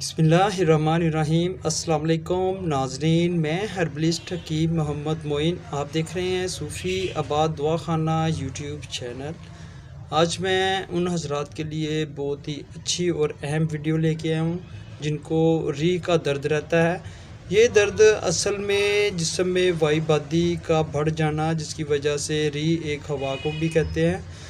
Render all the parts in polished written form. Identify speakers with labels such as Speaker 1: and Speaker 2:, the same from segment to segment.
Speaker 1: बिस्मिल्लाहिर्रहमानिर्रहीम। अस्सलाम वालेकुम नाजरीन, मैं हर्बलिस्ट हकीम मोहम्मद मोइन। आप देख रहे हैं सूफ़ी आबाद दुआ खाना यूट्यूब चैनल। आज मैं उन हजरात के लिए बहुत ही अच्छी और अहम वीडियो लेके आया हूँ जिनको री का दर्द रहता है। ये दर्द असल में जिस्म में वायुबादी का बढ़ जाना, जिसकी वजह से री एक हवा को भी कहते हैं।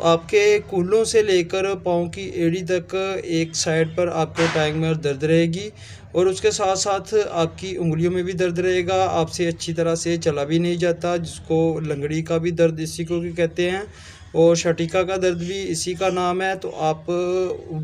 Speaker 1: आपके कूल्हों से लेकर पाँव की एड़ी तक एक साइड पर आपको टांग में दर्द रहेगी और उसके साथ साथ आपकी उंगलियों में भी दर्द रहेगा। आपसे अच्छी तरह से चला भी नहीं जाता, जिसको लंगड़ी का भी दर्द इसी को भी कहते हैं और शटिका का दर्द भी इसी का नाम है। तो आप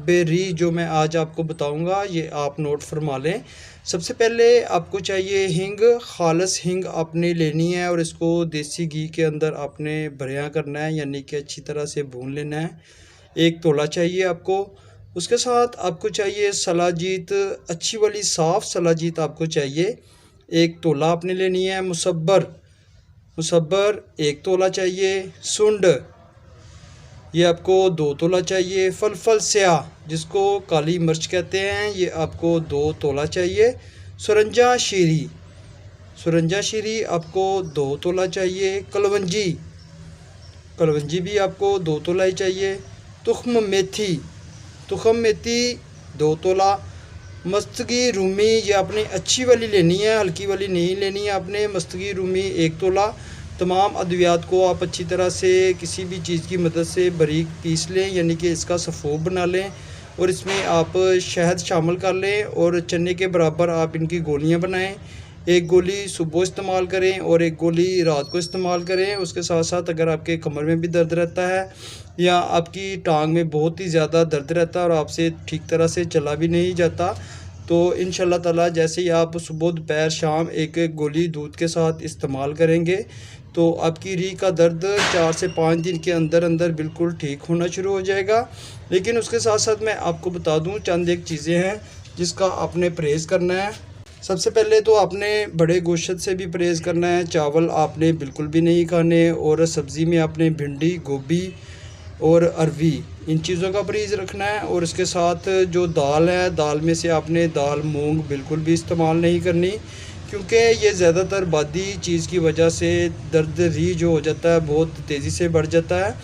Speaker 1: बेरी जो मैं आज आपको बताऊंगा ये आप नोट फरमा लें। सबसे पहले आपको चाहिए हींग, खालस हींग आपने लेनी है और इसको देसी घी के अंदर आपने भरिया करना है, यानी कि अच्छी तरह से भून लेना है। 1 तोला चाहिए आपको। उसके साथ आपको चाहिए सलाजीत, अच्छी वाली साफ़ सलाजीत आपको चाहिए, 1 तोला आपने लेनी है। मुसब्बर 1 तोला चाहिए। सुंड ये आपको 2 तोला चाहिए। फलफल स्याह जिसको काली मिर्च कहते हैं, ये आपको 2 तोला चाहिए। सुरंजा शीरी आपको 2 तोला चाहिए। कलवंजी भी आपको 2 तोला ही चाहिए। तुख्म मेथी 2 तोला। मस्तगी रूमी ये आपने अच्छी वाली लेनी है, हल्की वाली नहीं लेनी है आपने। मस्तगी रूमी 1 तोला। तमाम अद्वियात को आप अच्छी तरह से किसी भी चीज़ की मदद से बारीक पीस लें, यानी कि इसका सफ़ोब बना लें और इसमें आप शहद शामिल कर लें और चने के बराबर आप इनकी गोलियां बनाएं। 1 गोली सुबह इस्तेमाल करें और 1 गोली रात को इस्तेमाल करें। उसके साथ साथ अगर आपके कमर में भी दर्द रहता है या आपकी टांग में बहुत ही ज़्यादा दर्द रहता है और आपसे ठीक तरह से चला भी नहीं जाता, तो इंशाल्लाह ताला जैसे ही आप सुबह दोपहर शाम एक गोली दूध के साथ इस्तेमाल करेंगे तो आपकी री का दर्द 4 से 5 दिन के अंदर अंदर बिल्कुल ठीक होना शुरू हो जाएगा। लेकिन उसके साथ साथ मैं आपको बता दूं चंद एक चीज़ें हैं जिसका आपने परहेज़ करना है। सबसे पहले तो आपने बड़े गोश्त से भी परहेज़ करना है। चावल आपने बिल्कुल भी नहीं खाने और सब्ज़ी में आपने भिंडी, गोभी और अरवी, इन चीज़ों का परहेज़ रखना है। और इसके साथ जो दाल है, दाल में से आपने दाल मूंग बिल्कुल भी इस्तेमाल नहीं करनी, क्योंकि ये ज़्यादातर बादी चीज़ की वजह से दर्द री जो हो जाता है बहुत तेज़ी से बढ़ जाता है।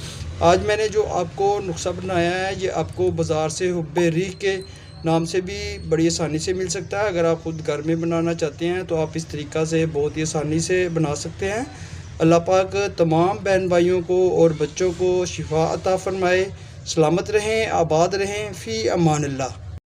Speaker 1: आज मैंने जो आपको नुस्खा बनाया है ये आपको बाज़ार से हुब्बे री के नाम से भी बड़ी आसानी से मिल सकता है। अगर आप ख़ुद घर में बनाना चाहते हैं तो आप इस तरीक़ा से बहुत ही आसानी से बना सकते हैं। अल्लाह पाक तमाम बहन भाइयों को और बच्चों को शिफा अता फ़रमाए। सलामत रहें, आबाद रहें। फ़ी अमान अल्लाह।